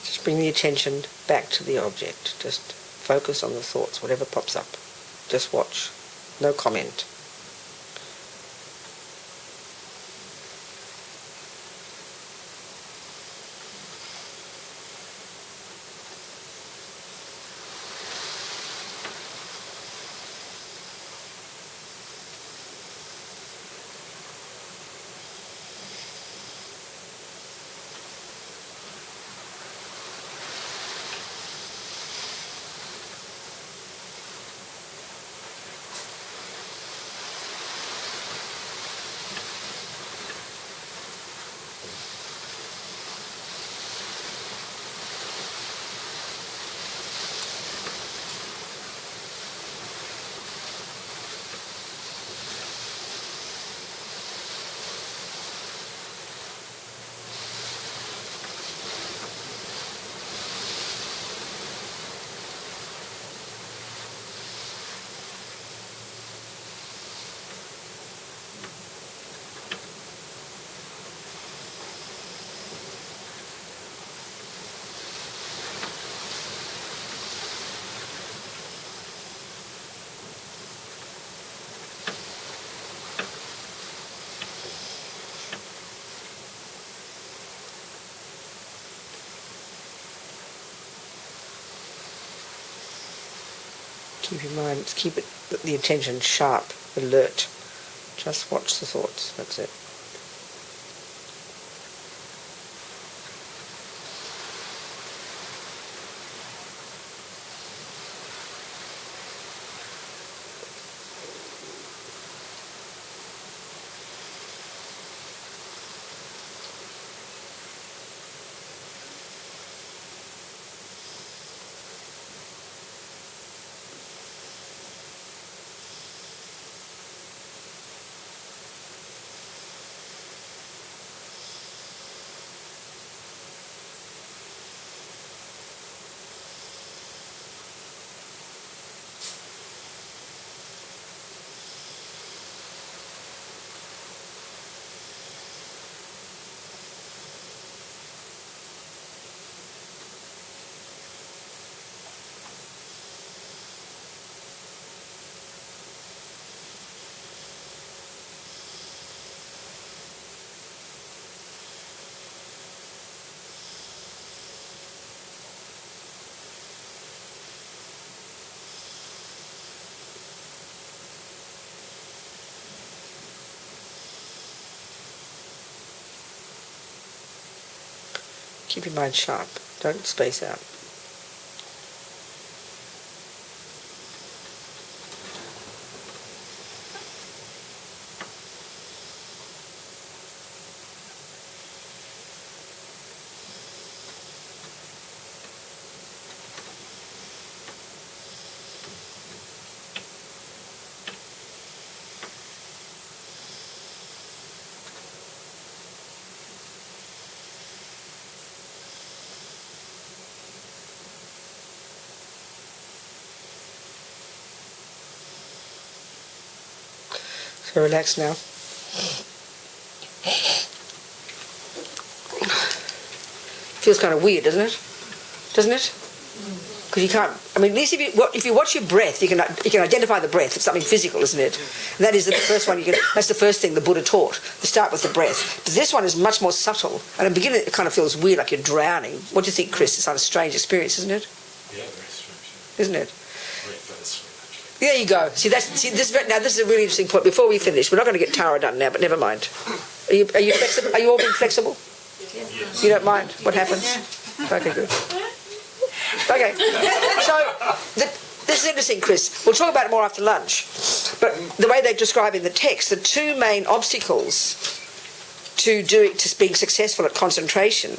Just bring the attention back to the object. Just focus on the thoughts, whatever pops up. Just watch. No comment. Keep your mind, keep the attention sharp, alert. Just watch the thoughts, that's it. Keep your mind sharp. Don't space out. So relax now. Feels kind of weird, doesn't it? Doesn't it? Because you can't. I mean, at least if you watch your breath, you can identify the breath. It's something physical, isn't it? And that is the first one. That's the first thing the Buddha taught. To start with the breath. But this one is much more subtle. And in the beginning, it kind of feels weird, like you're drowning. What do you think, Chris? It's kind of a strange experience, isn't it? Yeah, very strange. Isn't it? Very sweet, actually. There you go. See, this is a really interesting point. Before we finish, we're not going to get Tara done now, but never mind. Are you flexible? Are you all being flexible? Yes. You don't mind what happens? Okay, good. Okay, so this is interesting, Chris. We'll talk about it more after lunch. But the way they describe in the text, the two main obstacles to being successful at concentration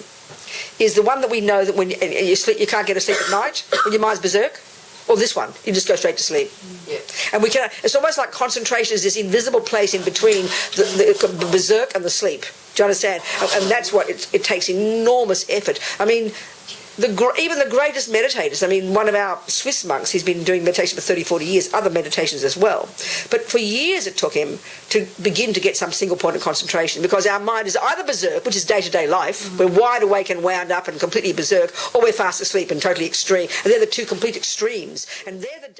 is the one that we know that when you sleep, you can't get to sleep at night when your mind's berserk. Or this one, you just go straight to sleep. Yeah. And it's almost like concentration is this invisible place in between the berserk and the sleep. Do you understand? And that's what it takes enormous effort. I mean, even the greatest meditators, I mean, one of our Swiss monks, he's been doing meditation for 30, 40 years, other meditations as well. But for years it took him to begin to get some single point of concentration because our mind is either berserk, which is day-to-day life, we're wide awake and wound up and completely berserk, or we're fast asleep and totally extreme. And they're the two complete extremes. And they're the